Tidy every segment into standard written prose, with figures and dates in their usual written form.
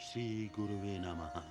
श्री गुरुवे नमः।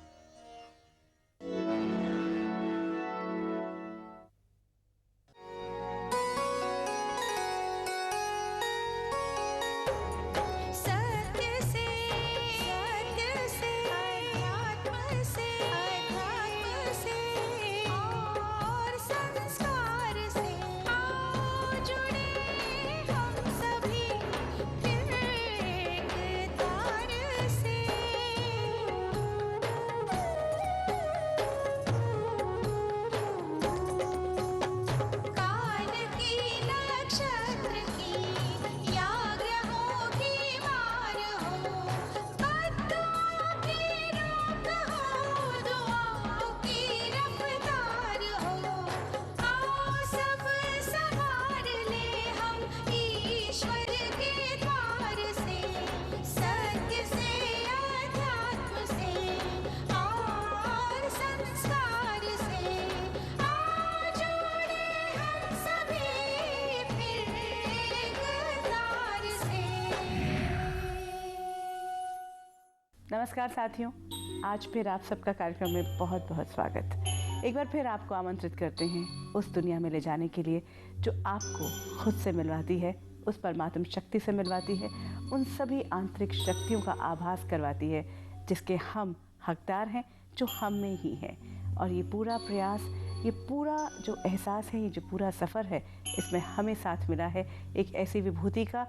नमस्कार साथियों, आज फिर आप सबका कार्यक्रम में बहुत बहुत स्वागत। एक बार फिर आपको आमंत्रित करते हैं उस दुनिया में ले जाने के लिए जो आपको खुद से मिलवाती है, उस परमात्म शक्ति से मिलवाती है, उन सभी आंतरिक शक्तियों का आभास करवाती है जिसके हम हकदार हैं, जो हम में ही है। और ये पूरा प्रयास, ये पूरा जो एहसास है, ये जो पूरा सफ़र है, इसमें हमें साथ मिला है एक ऐसी विभूति का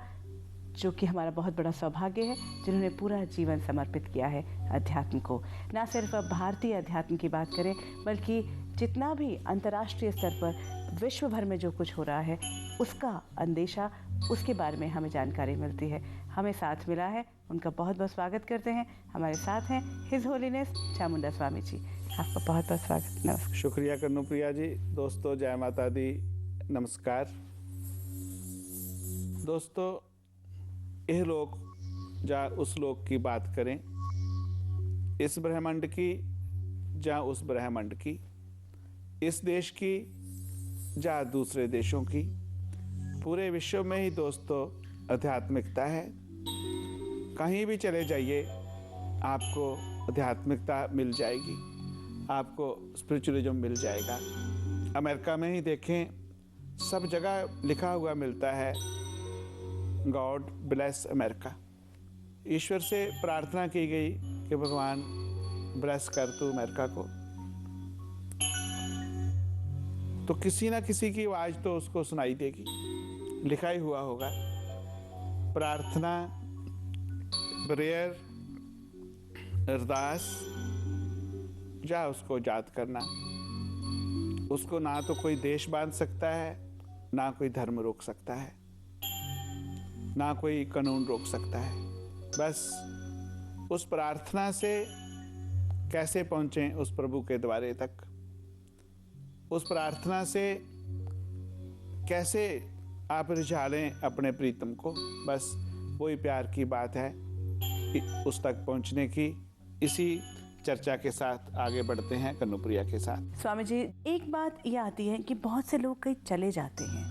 जो कि हमारा बहुत बड़ा सौभाग्य है, जिन्होंने पूरा जीवन समर्पित किया है अध्यात्म को। ना सिर्फ अब भारतीय अध्यात्म की बात करें, बल्कि जितना भी अंतर्राष्ट्रीय स्तर पर विश्व भर में जो कुछ हो रहा है, उसका अंदेशा, उसके बारे में हमें जानकारी मिलती है। हमें साथ मिला है, उनका बहुत बहुत स्वागत करते हैं। हमारे साथ हैं हिज होलीनेस चामुंडा स्वामी जी। आपका बहुत बहुत स्वागत। नमस्कार। शुक्रिया कन्नुप्रिया जी। दोस्तों, जय माता दी, नमस्कार। दोस्तों, यह लोक जा उस लोक की बात करें, इस ब्रह्मांड की जा उस ब्रह्मांड की, इस देश की जा दूसरे देशों की, पूरे विश्व में ही दोस्तों आध्यात्मिकता है। कहीं भी चले जाइए आपको आध्यात्मिकता मिल जाएगी, आपको स्पिरिचुअलिज्म मिल जाएगा। अमेरिका में ही देखें, सब जगह लिखा हुआ मिलता है गॉड ब्लेस अमेरिका। ईश्वर से प्रार्थना की गई कि भगवान ब्लेस कर तू अमेरिका को। तो किसी ना किसी की आवाज़ तो उसको सुनाई देगी, लिखा ही हुआ होगा। प्रार्थना, प्रेयर, अरदास, जा उसको याद करना। उसको ना तो कोई देश बांध सकता है, ना कोई धर्म रोक सकता है, ना कोई कानून रोक सकता है। बस उस प्रार्थना से कैसे पहुँचें उस प्रभु के द्वारे तक, उस प्रार्थना से कैसे आप रिझा लें अपने प्रीतम को, बस वही प्यार की बात है उस तक पहुँचने की। इसी चर्चा के साथ आगे बढ़ते हैं कन्नुप्रिया के साथ। स्वामी जी, एक बात ये आती है कि बहुत से लोग कहीं चले जाते हैं,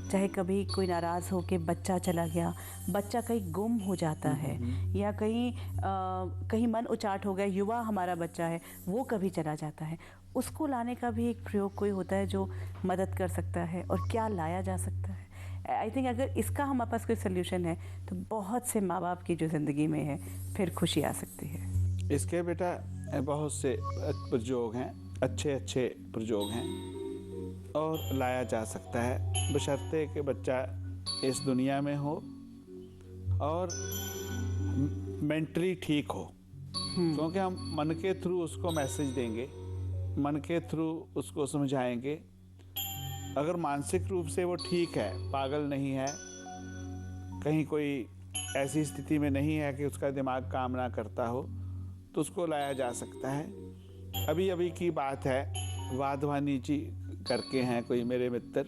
चाहे कभी कोई नाराज़ हो के बच्चा चला गया, बच्चा कहीं गुम हो जाता है, या कहीं मन उचाट हो गया, युवा हमारा बच्चा है वो कभी चला जाता है, उसको लाने का भी एक प्रयोग कोई होता है जो मदद कर सकता है, और क्या लाया जा सकता है? आई थिंक अगर इसका हमारे पास कोई सोल्यूशन है तो बहुत से माँ बाप की जो ज़िंदगी में है फिर खुशी आ सकती है। इसके बेटा बहुत से प्रयोग हैं, अच्छे अच्छे प्रयोग हैं, और लाया जा सकता है बशर्ते कि बच्चा इस दुनिया में हो और मेंटली ठीक हो। क्योंकि हम मन के थ्रू उसको मैसेज देंगे, मन के थ्रू उसको समझाएंगे। अगर मानसिक रूप से वो ठीक है, पागल नहीं है, कहीं कोई ऐसी स्थिति में नहीं है कि उसका दिमाग काम ना करता हो, तो उसको लाया जा सकता है। अभी अभी की बात है, वाधवानी जी करके हैं कोई मेरे मित्र,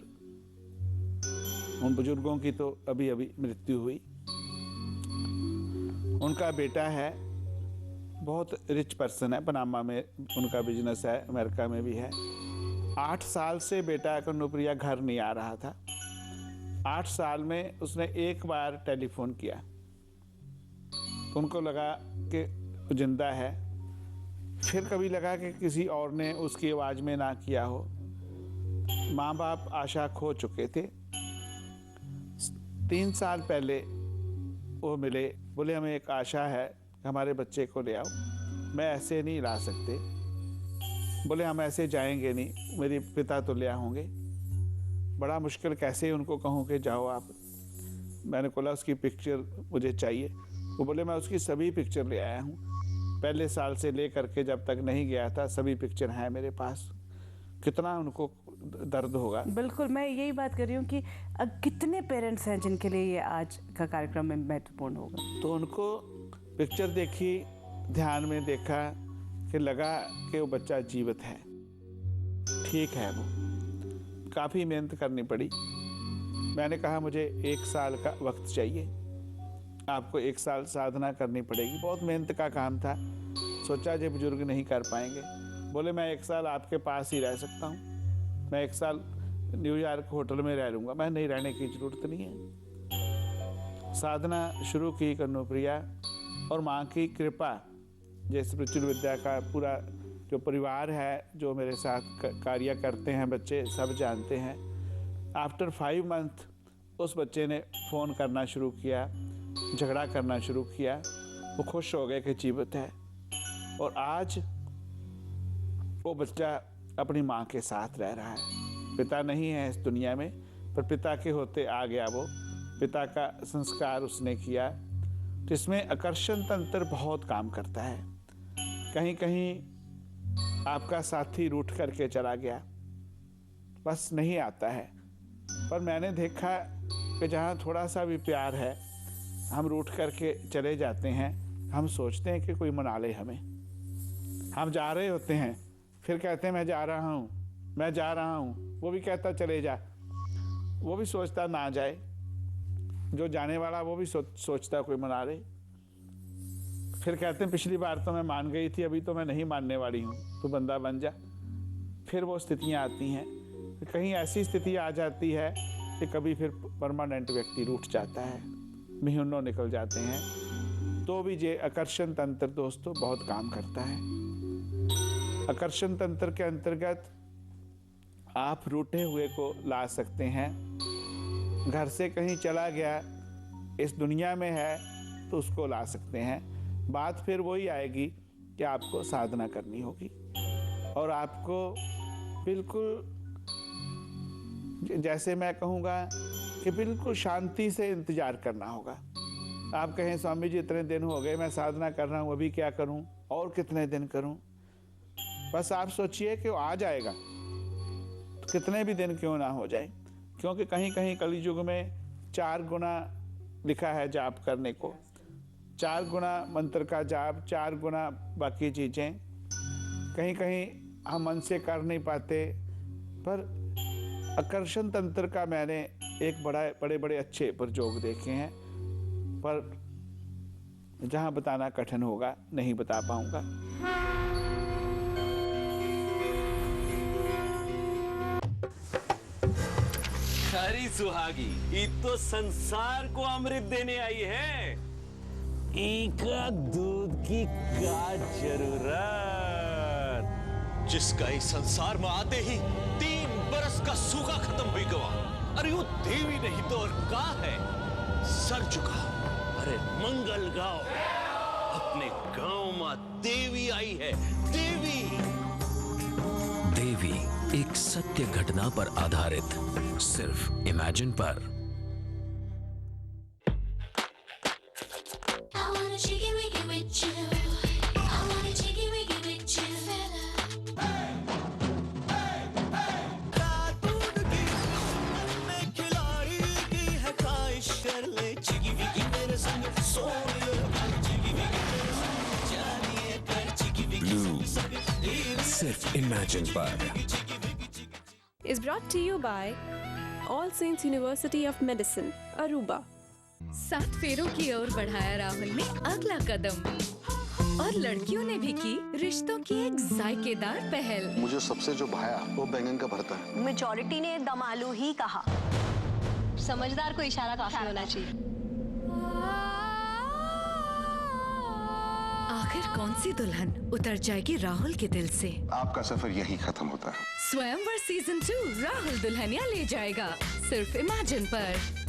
उन बुजुर्गों की तो अभी अभी मृत्यु हुई। उनका बेटा है, बहुत रिच पर्सन है, पनामा में उनका बिजनेस है, अमेरिका में भी है। 8 साल से बेटा कन्नुप्रिया घर नहीं आ रहा था। 8 साल में उसने एक बार टेलीफोन किया, तो उनको लगा कि वो जिंदा है। फिर कभी लगा कि किसी और ने उसकी आवाज़ में ना किया हो। माँ बाप आशा खो चुके थे। 3 साल पहले वो मिले, बोले हमें एक आशा है, हमारे बच्चे को ले आओ। मैं ऐसे नहीं ला सकते, बोले हम ऐसे जाएंगे नहीं, मेरे पिता तो ले होंगे। बड़ा मुश्किल, कैसे उनको कहूँ कि जाओ आप। मैंने बोला उसकी पिक्चर मुझे चाहिए। वो बोले मैं उसकी सभी पिक्चर ले आया हूँ, पहले साल से ले करके जब तक नहीं गया था सभी पिक्चर हैं मेरे पास। कितना उनको दर्द होगा। बिल्कुल, मैं यही बात कर रही हूँ कि कितने पेरेंट्स हैं जिनके लिए ये आज का कार्यक्रम में महत्वपूर्ण होगा। तो उनको पिक्चर देखी, ध्यान में देखा कि लगा कि वो बच्चा जीवित है, ठीक है। वो काफ़ी मेहनत करनी पड़ी। मैंने कहा मुझे 1 साल का वक्त चाहिए, आपको 1 साल साधना करनी पड़ेगी। बहुत मेहनत का काम था। सोचा जो बुजुर्ग नहीं कर पाएंगे। बोले मैं 1 साल आपके पास ही रह सकता हूँ, मैं 1 साल न्यूयॉर्क होटल में रह लूँगा। मैं नहीं, रहने की ज़रूरत नहीं है। साधना शुरू की कन्नुप्रिया, और माँ की कृपा, जैसे प्रचुर विद्या का पूरा जो परिवार है, जो मेरे साथ कार्य करते हैं बच्चे, सब जानते हैं। आफ्टर 5 मंथ उस बच्चे ने फ़ोन करना शुरू किया, झगड़ा करना शुरू किया। वो खुश हो गए कि जीवित है। और आज वो बच्चा अपनी माँ के साथ रह रहा है। पिता नहीं है इस दुनिया में, पर पिता के होते आ गया वो। पिता का संस्कार उसने किया, जिसमें आकर्षण तंत्र बहुत काम करता है। कहीं कहीं आपका साथी रूठ करके चला गया, बस नहीं आता है। पर मैंने देखा कि जहाँ थोड़ा सा भी प्यार है, हम रूठ करके चले जाते हैं। हम सोचते हैं कि कोई मना ले हमें। हम जा रहे होते हैं, फिर कहते हैं मैं जा रहा हूँ, मैं जा रहा हूँ। वो भी कहता चले जा, वो भी सोचता ना जाए। जो जाने वाला वो भी सोचता कोई मना ले। फिर कहते हैं पिछली बार तो मैं मान गई थी, अभी तो मैं नहीं मानने वाली हूँ, तो बंदा बन जा। फिर वो स्थितियाँ आती हैं। कहीं ऐसी स्थिति आ जाती है कि कभी फिर परमानेंट व्यक्ति रूठ जाता है, महीनों निकल जाते हैं। तो भी ये आकर्षण तंत्र दोस्तों बहुत काम करता है। आकर्षण तंत्र के अंतर्गत आप रूठे हुए को ला सकते हैं। घर से कहीं चला गया, इस दुनिया में है, तो उसको ला सकते हैं। बात फिर वही आएगी कि आपको साधना करनी होगी, और आपको बिल्कुल, जैसे मैं कहूँगा कि बिल्कुल शांति से इंतज़ार करना होगा। आप कहें स्वामी जी इतने दिन हो गए मैं साधना कर रहा हूँ, अभी क्या करूँ, और कितने दिन करूँ। बस आप सोचिए कि वो आ जाएगा, तो कितने भी दिन क्यों ना हो जाए। क्योंकि कहीं कहीं कलयुग में 4 गुना लिखा है जाप करने को। 4 गुना मंत्र का जाप, 4 गुना बाकी चीज़ें। कहीं कहीं हम मन से कर नहीं पाते। पर आकर्षण तंत्र का मैंने एक बड़े बड़े अच्छे प्रयोग देखे हैं, पर जहाँ बताना कठिन होगा नहीं बता पाऊंगा। सारी सुहागी ये तो संसार को अमृत देने आई है। एका दूध की का जरूरत, जिसका इस संसार में आते ही 3 बरस का सूखा खत्म हुई गवा। अरे वो देवी नहीं तो और का है। सर झुकाओ, अरे मंगल गाओ। अपने गांव में देवी आई है, देवी। देवी एक सत्य घटना पर आधारित, सिर्फ इमेजिन पर। ब्लू सिर्फ इमेजिन पर। is brought to you by All Saints University of Medicine, Aruba. 7 फेरों की ओर बढ़ाया राहुल ने अगला कदम, और लड़कियों ने भी की रिश्तों की एक जायकेदार पहल। मुझे सबसे जो भाया वो बैंगन का भरता है। मेजॉरिटी ने दम आलू ही कहा। समझदार को इशारा काफी होना चाहिए। आखिर कौन सी दुल्हन उतर जाएगी राहुल के दिल से? आपका सफर यही खत्म होता है। स्वयंवर सीजन 2 राहुल दुल्हनिया ले जाएगा, सिर्फ इमेजिन पर।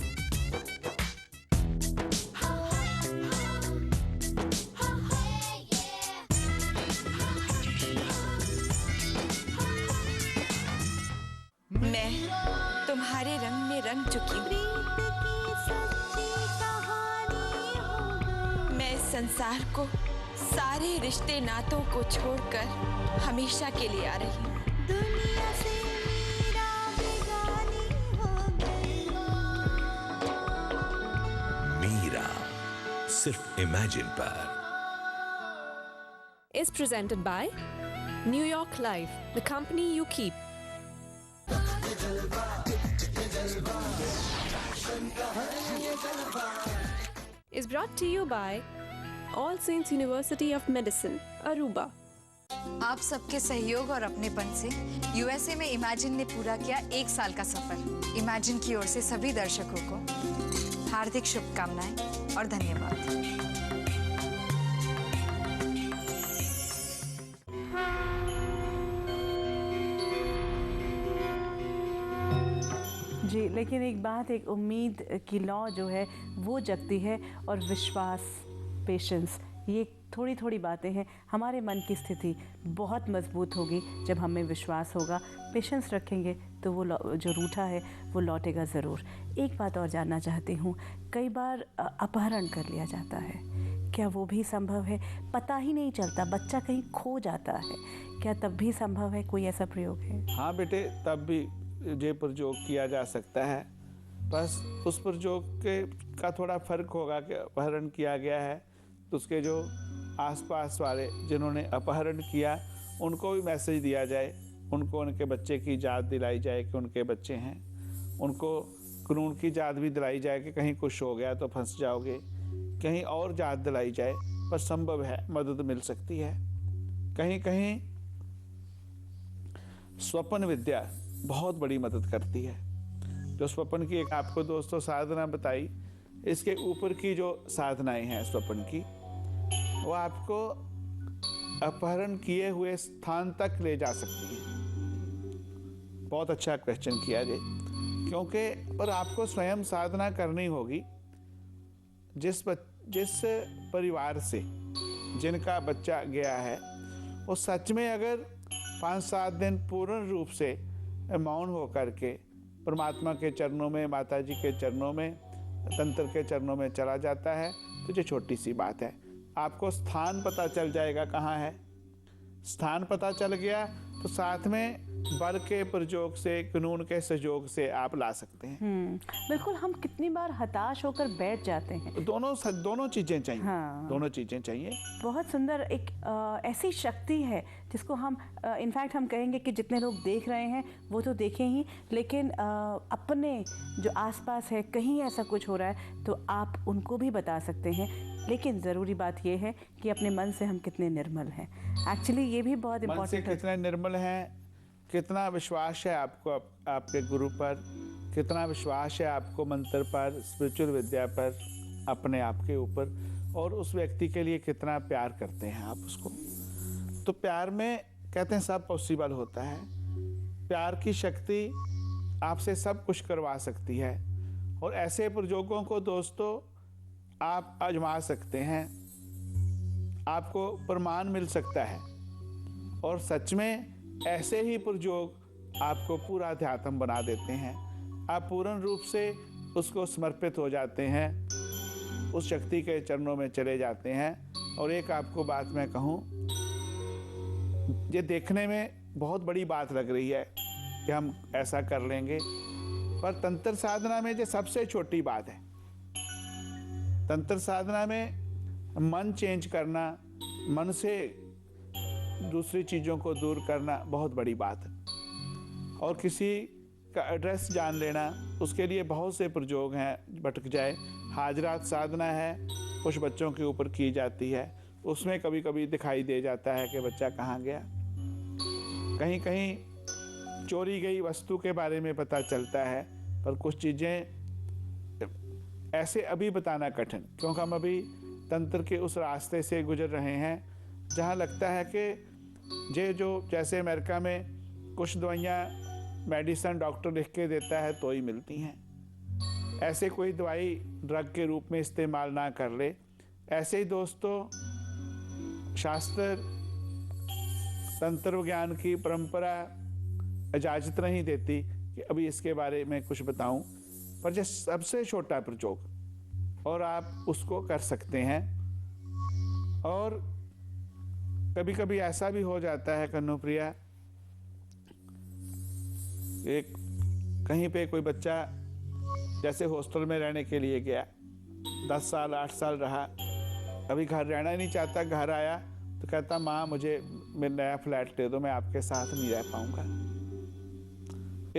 मैं तुम्हारे रंग में रंग चुकी हूँ। मैं इस संसार को, सारे रिश्ते नातों को छोड़कर हमेशा के लिए आ रही हूँ। दुनिया से मेरा बेगानी हो गई। मीरा सिर्फ इमेजिन पर। Is presented by New York Life, the company you keep. Is brought to you by All Saints University of Medicine, Aruba. आप सबके सहयोग और अपनेपन से यूएसए में इमेजिन ने पूरा किया 1 साल का सफर। इमेजिन की ओर से सभी दर्शकों को हार्दिक शुभकामनाएं और धन्यवाद। जी, लेकिन एक बात, एक उम्मीद की लौ जो है वो जगती है, और विश्वास, पेशेंस, ये थोड़ी थोड़ी बातें हैं। हमारे मन की स्थिति बहुत मजबूत होगी जब हमें विश्वास होगा। पेशेंस रखेंगे तो वो जो रूठा है वो लौटेगा ज़रूर। एक बात और जानना चाहती हूँ, कई बार अपहरण कर लिया जाता है, क्या वो भी संभव है? पता ही नहीं चलता, बच्चा कहीं खो जाता है, क्या तब भी संभव है? कोई ऐसा प्रयोग है? हाँ बेटे, तब भी ये प्रयोग किया जा सकता है। बस उस प्रयोग के का थोड़ा फर्क होगा कि अपहरण किया गया है तो उसके जो आसपास वाले जिन्होंने अपहरण किया उनको भी मैसेज दिया जाए, उनको उनके बच्चे की याद दिलाई जाए कि उनके बच्चे हैं, उनको कानून की याद भी दिलाई जाए कि कहीं कुछ हो गया तो फंस जाओगे, कहीं और याद दिलाई जाए। पर संभव है, मदद मिल सकती है। कहीं कहीं स्वप्न विद्या बहुत बड़ी मदद करती है। जो स्वप्न की एक आपको दोस्तों साधना बताई, इसके ऊपर की जो साधनाएं हैं स्वप्न की, वो आपको अपहरण किए हुए स्थान तक ले जा सकती है। बहुत अच्छा क्वेश्चन किया ये, क्योंकि पर आपको स्वयं साधना करनी होगी। जिस परिवार से जिनका बच्चा गया है वो सच में अगर 5-7 दिन पूर्ण रूप से मौन हो करके परमात्मा के चरणों में, माता जी के चरणों में, तंत्र के चरणों में चला जाता है तो ये छोटी सी बात है। आपको स्थान पता चल जाएगा कहाँ है। स्थान पता चल गया तो साथ में बल के प्रयोग से, कानून के सहयोग से आप ला सकते हैं। बिल्कुल। हम कितनी बार हताश होकर बैठ जाते हैं। दोनों चीजें चाहिए। हाँ। दोनों चीजें चाहिए। बहुत सुंदर एक ऐसी शक्ति है जिसको हम इनफैक्ट हम कहेंगे कि जितने लोग देख रहे हैं वो तो देखें ही, लेकिन अपने जो आसपास है कहीं ऐसा कुछ हो रहा है तो आप उनको भी बता सकते हैं। लेकिन ज़रूरी बात यह है कि अपने मन से हम कितने निर्मल हैं। एक्चुअली ये भी बहुत इम्पोर्टेंट है। कितने निर्मल हैं, कितना विश्वास है आपको आपके गुरु पर, कितना विश्वास है आपको मंत्र पर, स्पिरिचुअल विद्या पर, अपने आप के ऊपर, और उस व्यक्ति के लिए कितना प्यार करते हैं आप उसको। तो प्यार में कहते हैं सब पॉसिबल होता है। प्यार की शक्ति आपसे सब कुछ करवा सकती है, और ऐसे प्रयोगों को दोस्तों आप आजमा सकते हैं। आपको प्रमाण मिल सकता है, और सच में ऐसे ही प्रयोग आपको पूरा अध्यात्म बना देते हैं। आप पूर्ण रूप से उसको समर्पित हो जाते हैं, उस शक्ति के चरणों में चले जाते हैं। और एक आपको बात मैं कहूँ, ये देखने में बहुत बड़ी बात लग रही है कि हम ऐसा कर लेंगे, पर तंत्र साधना में ये सबसे छोटी बात है। तंत्र साधना में मन चेंज करना, मन से दूसरी चीज़ों को दूर करना बहुत बड़ी बात है। और किसी का एड्रेस जान लेना, उसके लिए बहुत से प्रयोग हैं। भटक जाए, हाजरात साधना है, कुछ बच्चों के ऊपर की जाती है, उसमें कभी कभी दिखाई दे जाता है कि बच्चा कहाँ गया। कहीं कहीं चोरी गई वस्तु के बारे में पता चलता है, पर कुछ चीज़ें ऐसे अभी बताना कठिन, क्योंकि हम अभी तंत्र के उस रास्ते से गुजर रहे हैं जहां लगता है कि जैसे अमेरिका में कुछ दवाइयाँ मेडिसिन डॉक्टर लिख के देता है तो ही मिलती हैं, ऐसे कोई दवाई ड्रग के रूप में इस्तेमाल ना कर ले। ऐसे ही दोस्तों शास्त्र तंत्र विज्ञान की परंपरा इजाज़त नहीं देती कि अभी इसके बारे में कुछ बताऊं, पर जो सबसे छोटा प्रयोग और आप उसको कर सकते हैं। और कभी कभी ऐसा भी हो जाता है कन्नुप्रिया, एक कहीं पे कोई बच्चा जैसे हॉस्टल में रहने के लिए गया, 10 साल 8 साल रहा, अभी घर रहना ही नहीं चाहता, घर आया तो कहता माँ मुझे मेरा नया फ्लैट दे दो, मैं आपके साथ नहीं रह पाऊँगा।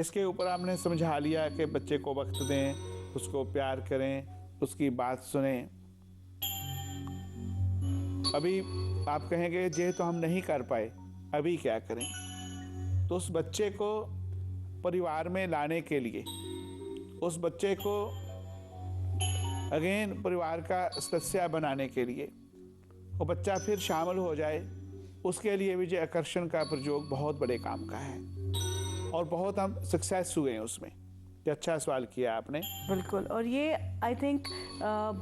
इसके ऊपर आपने समझा लिया कि बच्चे को वक्त दें, उसको प्यार करें, उसकी बात सुने। अभी आप कहेंगे ये तो हम नहीं कर पाए, अभी क्या करें? तो उस बच्चे को परिवार में लाने के लिए, उस बच्चे को अगेन परिवार का सदस्य बनाने के लिए, वो बच्चा फिर शामिल हो जाए, उसके लिए भी जो आकर्षण का प्रयोग बहुत बड़े काम का है और बहुत हम सक्सेस हुए हैं उसमें। ये अच्छा सवाल किया आपने। बिल्कुल, और ये आई थिंक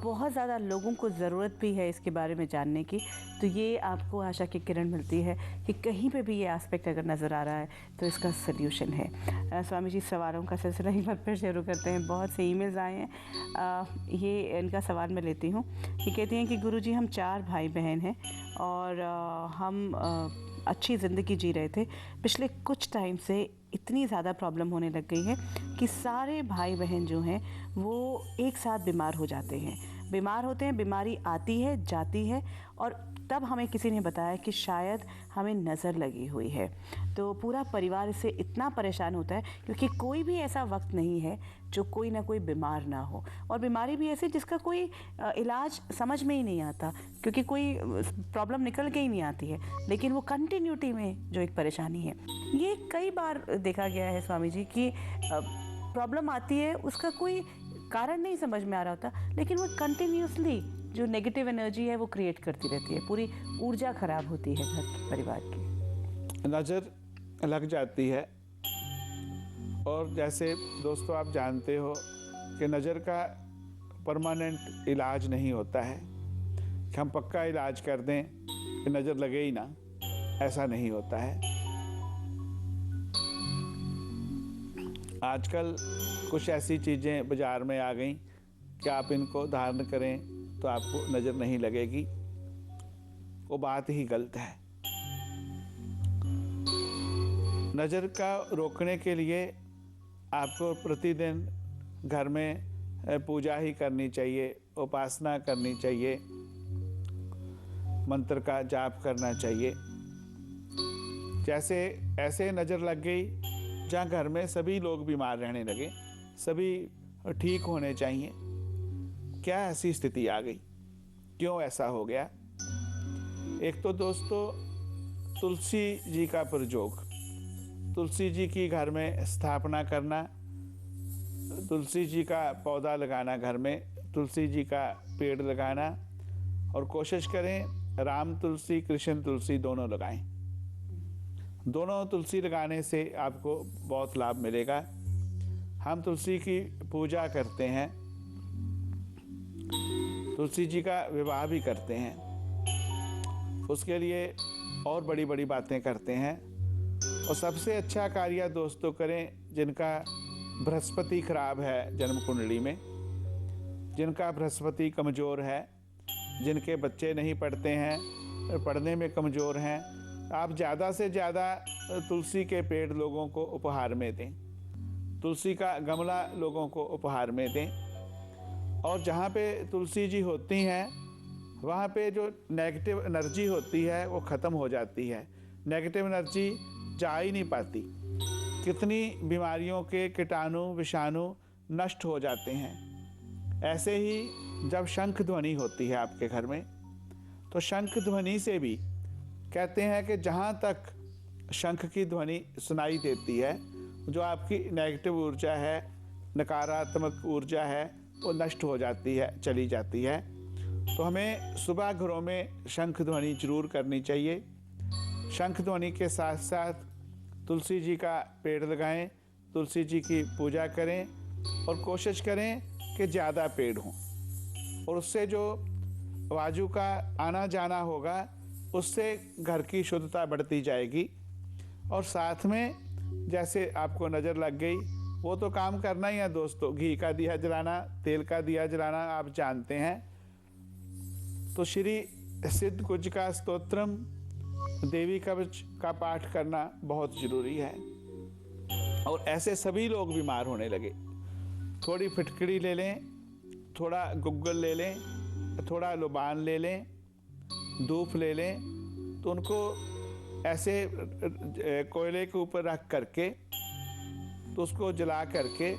बहुत ज़्यादा लोगों को ज़रूरत भी है इसके बारे में जानने की। तो ये आपको आशा की किरण मिलती है कि कहीं पे भी ये एस्पेक्ट अगर नज़र आ रहा है तो इसका सल्यूशन है। स्वामी जी, सवालों का सिलसिला ही बार फिर शुरू करते हैं। बहुत से ईमेल्स आए हैं, ये इनका सवाल मैं लेती हूँ। ये कहती हैं कि गुरुजी हम 4 भाई बहन हैं और हम अच्छी ज़िंदगी जी रहे थे। पिछले कुछ टाइम से इतनी ज़्यादा प्रॉब्लम होने लग गई है कि सारे भाई बहन जो हैं वो एक साथ बीमार हो जाते हैं। बीमार होते हैं, बीमारी आती है जाती है, और तब हमें किसी ने बताया कि शायद हमें नज़र लगी हुई है। तो पूरा परिवार इससे इतना परेशान होता है क्योंकि कोई भी ऐसा वक्त नहीं है जो कोई ना कोई बीमार ना हो, और बीमारी भी ऐसी जिसका कोई इलाज समझ में ही नहीं आता, क्योंकि कोई प्रॉब्लम निकल के ही नहीं आती है, लेकिन वो कंटिन्यूटी में जो एक परेशानी है। ये कई बार देखा गया है स्वामी जी कि प्रॉब्लम आती है, उसका कोई कारण नहीं समझ में आ रहा होता, लेकिन वो कंटिन्यूसली जो नेगेटिव एनर्जी है वो क्रिएट करती रहती है, पूरी ऊर्जा खराब होती है घर की, परिवार की। नज़र लग जाती है, और जैसे दोस्तों आप जानते हो कि नज़र का परमानेंट इलाज नहीं होता है कि हम पक्का इलाज कर दें कि नज़र लगे ही ना, ऐसा नहीं होता है। आजकल कुछ ऐसी चीज़ें बाज़ार में आ गई कि आप इनको धारण करें तो आपको नज़र नहीं लगेगी, वो बात ही गलत है। नज़र का रोकने के लिए आपको प्रतिदिन घर में पूजा ही करनी चाहिए, उपासना करनी चाहिए, मंत्र का जाप करना चाहिए। जैसे ऐसे नज़र लग गई जहाँ घर में सभी लोग बीमार रहने लगे, सभी ठीक होने चाहिए, क्या ऐसी स्थिति आ गई? क्यों ऐसा हो गया? एक तो दोस्तों तुलसी जी का प्रयोग, तुलसी जी की घर में स्थापना करना, तुलसी जी का पौधा लगाना, घर में तुलसी जी का पेड़ लगाना, और कोशिश करें राम तुलसी कृष्ण तुलसी दोनों लगाएं। दोनों तुलसी लगाने से आपको बहुत लाभ मिलेगा। हम तुलसी की पूजा करते हैं, तुलसी जी का विवाह भी करते हैं, उसके लिए और बड़ी बड़ी बातें करते हैं। और सबसे अच्छा कार्य दोस्तों करें जिनका बृहस्पति खराब है जन्म कुंडली में, जिनका बृहस्पति कमज़ोर है, जिनके बच्चे नहीं पढ़ते हैं, पढ़ने में कमज़ोर हैं, आप ज़्यादा से ज़्यादा तुलसी के पेड़ लोगों को उपहार में दें, तुलसी का गमला लोगों को उपहार में दें। और जहाँ पे तुलसी जी होती हैं वहाँ पे जो नेगेटिव एनर्जी होती है वो ख़त्म हो जाती है, नेगेटिव एनर्जी जा ही नहीं पाती। कितनी बीमारियों के कीटाणु विषाणु नष्ट हो जाते हैं। ऐसे ही जब शंख ध्वनि होती है आपके घर में, तो शंख ध्वनि से भी कहते हैं कि जहाँ तक शंख की ध्वनि सुनाई देती है, जो आपकी नेगेटिव ऊर्जा है, नकारात्मक ऊर्जा है, वो नष्ट हो जाती है, चली जाती है। तो हमें सुबह घरों में शंख ध्वनि जरूर करनी चाहिए। शंख ध्वनि के साथ साथ तुलसी जी का पेड़ लगाएं, तुलसी जी की पूजा करें और कोशिश करें कि ज़्यादा पेड़ हों, और उससे जो वायु का आना जाना होगा उससे घर की शुद्धता बढ़ती जाएगी। और साथ में जैसे आपको नज़र लग गई, वो तो काम करना ही है दोस्तों, घी का दिया जलाना, तेल का दिया जलाना आप जानते हैं। तो श्री सिद्ध कुज का स्तोत्रम, देवी कवच का पाठ करना बहुत ज़रूरी है। और ऐसे सभी लोग बीमार होने लगे। थोड़ी फिटकड़ी ले लें, थोड़ा गुग्गल ले लें, थोड़ा लुबान ले लें, धूप ले लें, तो उनको ऐसे कोयले के ऊपर रख करके तो उसको जला करके,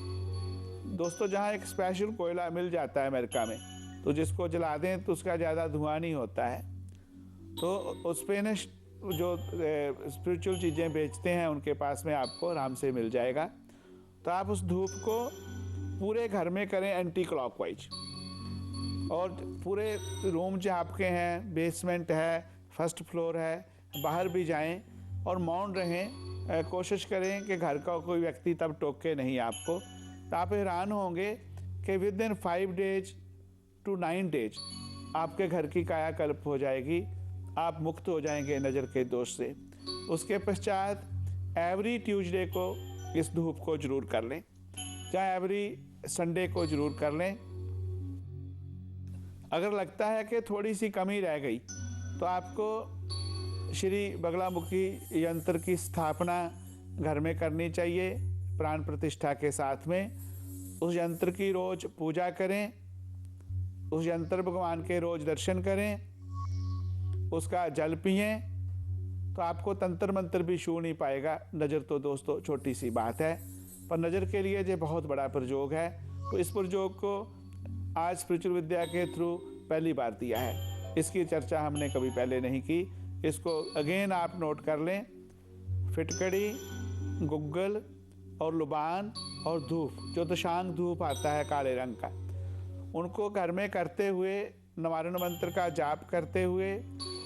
दोस्तों जहाँ एक स्पेशल कोयला मिल जाता है अमेरिका में, तो जिसको जला दें तो उसका ज़्यादा धुआं नहीं होता है। तो उस पर न जो स्पिरिचुअल चीज़ें बेचते हैं उनके पास में आपको आराम से मिल जाएगा। तो आप उस धूप को पूरे घर में करें एंटी क्लॉकवाइज, और पूरे रूम जो आपके हैं, बेसमेंट है, फर्स्ट फ्लोर है, बाहर भी जाएं और मौन रहें। कोशिश करें कि घर का कोई व्यक्ति तब टोके नहीं आपको। तो आप हैरान होंगे कि with in 5 days to 9 days आपके घर की कायाकल्प हो जाएगी, आप मुक्त हो जाएंगे नज़र के दोष से। उसके पश्चात एवरी ट्यूसडे को इस धूप को जरूर कर लें, चाहे एवरी संडे को जरूर कर लें। अगर लगता है कि थोड़ी सी कमी रह गई तो आपको श्री बगलामुखी यंत्र की स्थापना घर में करनी चाहिए प्राण प्रतिष्ठा के साथ में। उस यंत्र की रोज पूजा करें, उस यंत्र भगवान के रोज दर्शन करें, उसका जल पिएं, तो आपको तंत्र मंत्र भी छू नहीं पाएगा। नज़र तो दोस्तों छोटी सी बात है, पर नज़र के लिए ये बहुत बड़ा प्रयोग है। तो इस प्रयोग को आज स्पिरिचुअल विद्या के थ्रू पहली बार दिया है, इसकी चर्चा हमने कभी पहले नहीं की। इसको अगेन आप नोट कर लें। फिटकड़ी, गुग्गल और लुबान और धूप, जो दशांग धूप आता है काले रंग का, उनको घर में करते हुए, निवारण मंत्र का जाप करते हुए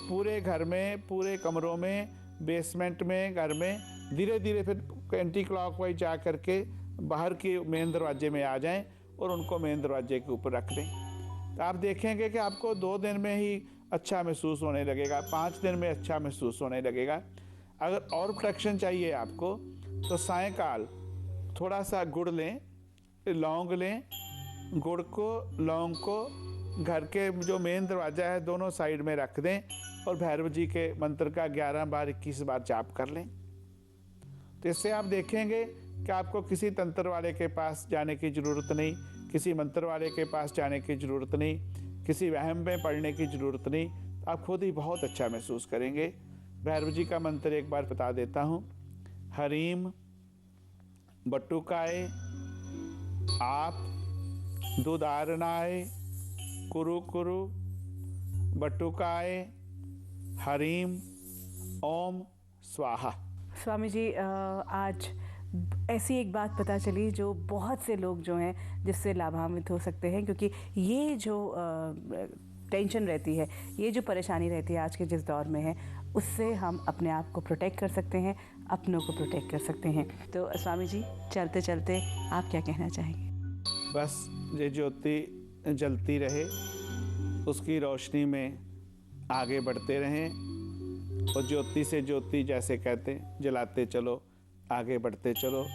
पूरे घर में, पूरे कमरों में, बेसमेंट में, घर में धीरे धीरे फिर एंटी क्लॉकवाइज जा करके बाहर के मेन दरवाजे में आ जाएं और उनको मेन दरवाजे के ऊपर रख दें। तो आप देखेंगे कि आपको 2 दिन में ही अच्छा महसूस होने लगेगा, 5 दिन में अच्छा महसूस होने लगेगा। अगर और प्रोटेक्शन चाहिए आपको तो सायंकाल थोड़ा सा गुड़ लें, लौंग लें, गुड़ को, लौंग को घर के जो मेन दरवाज़ा है दोनों साइड में रख दें और भैरव जी के मंत्र का 11 बार 21 बार जाप कर लें। तो इससे आप देखेंगे कि आपको किसी तंत्र वाले के पास जाने की ज़रूरत नहीं, किसी मंत्र वाले के पास जाने की ज़रूरत नहीं, किसी वहम में पढ़ने की ज़रूरत नहीं। आप खुद ही बहुत अच्छा महसूस करेंगे। भैरव जी का मंत्र एक बार बता देता हूँ। हरीम बटुकाय आप दुदारनाय कुरु कुरु बटुकाय हरीम ओम स्वाहा। स्वामी जी, आज ऐसी एक बात पता चली जो बहुत से लोग जो हैं जिससे लाभान्वित हो सकते हैं, क्योंकि ये जो टेंशन रहती है, ये जो परेशानी रहती है आज के जिस दौर में है, उससे हम अपने आप को प्रोटेक्ट कर सकते हैं, अपनों को प्रोटेक्ट कर सकते हैं। तो स्वामी जी, चलते चलते आप क्या कहना चाहेंगे? बस ये ज्योति जलती रहे, उसकी रोशनी में आगे बढ़ते रहें और ज्योति से ज्योति जैसे कहते हैं जलाते चलो, आगे बढ़ते चलो।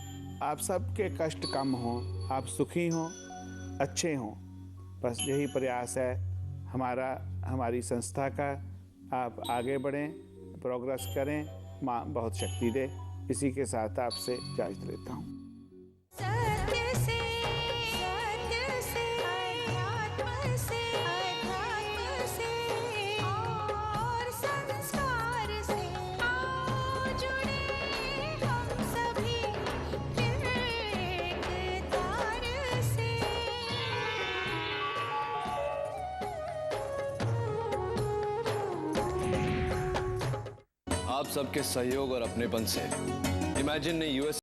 आप सबके कष्ट कम हों, आप सुखी हों, अच्छे हों, बस यही प्रयास है हमारा, हमारी संस्था का। आप आगे बढ़ें, प्रोग्रेस करें, माँ बहुत शक्ति दे। इसी के साथ आपसे इजाज़त लेता हूँ। आप सबके सहयोग और अपनेपन से इमेजिन ने यूएस